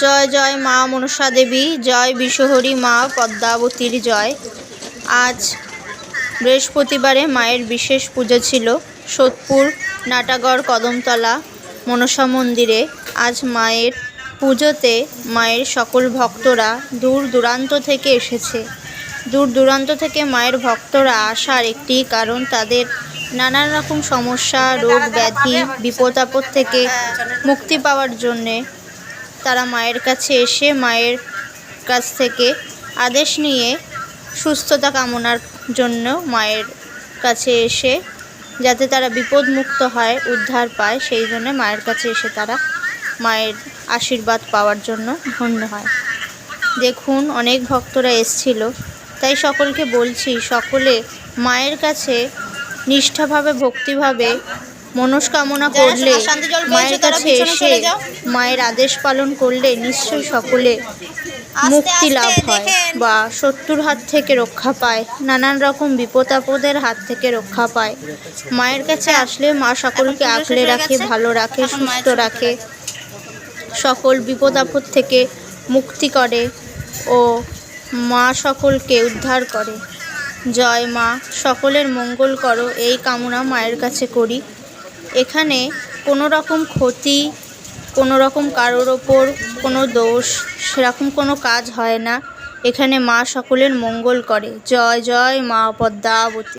জয় জয় মা মনসা দেবী, জয় বিশ্বহরী মা পদ্মাবতীর জয়। আজ বৃহস্পতিবারে মায়ের বিশেষ পুজো ছিল সোদপুর নাটাগড় কদমতলা মনসা মন্দিরে। আজ মায়ের পুজোতে মায়ের সকল ভক্তরা দূর দূরান্ত থেকে এসেছে। দূর দূরান্ত থেকে মায়ের ভক্তরা আসার একটি কারণ, তাদের নানান রকম সমস্যা, রোগ ব্যাধি, বিপদ আপদ থেকে মুক্তি পাওয়ার জন্যে তারা মায়ের কাছে এসে মায়ের কাছ থেকে আদেশ নিয়ে সুস্থতা কামনার জন্য মায়ের কাছে এসে যাতে তারা বিপদমুক্ত হয়, উদ্ধার পায়, সেই জন্য মায়ের কাছে এসে তারা মায়ের আশীর্বাদ পাওয়ার জন্য ধন্য হয়। দেখুন, অনেক ভক্তরা এসেছিল, তাই সকলকে বলছি, সকলে মায়ের কাছে নিষ্ঠাভাবে ভক্তিভাবে মনস্কামনা করলে, মায়ের কাছে এসে মায়ের আদেশ পালন করলে নিশ্চয়ই সকলে মুক্তি লাভ হয় বা শত্রুর হাত থেকে রক্ষা পায়, নানান রকম বিপদ আপদের হাত থেকে রক্ষা পায়। মায়ের কাছে আসলে মা সকলকে আগলে রাখে, ভালো রাখে, সুস্থ রাখে, সকল বিপদ আপদ থেকে মুক্তি করে ও মা সকলকে উদ্ধার করে। জয় মা, সকলের মঙ্গল করো, এই কামনা মায়ের কাছে করি। এখানে কোনো রকম ক্ষতি, কোনো রকম কারোর ওপর কোনো দোষ, সেরকম কোনো কাজ হয় না। এখানে মা সকলের মঙ্গল করে। জয় জয় মা পদ্মাবতী।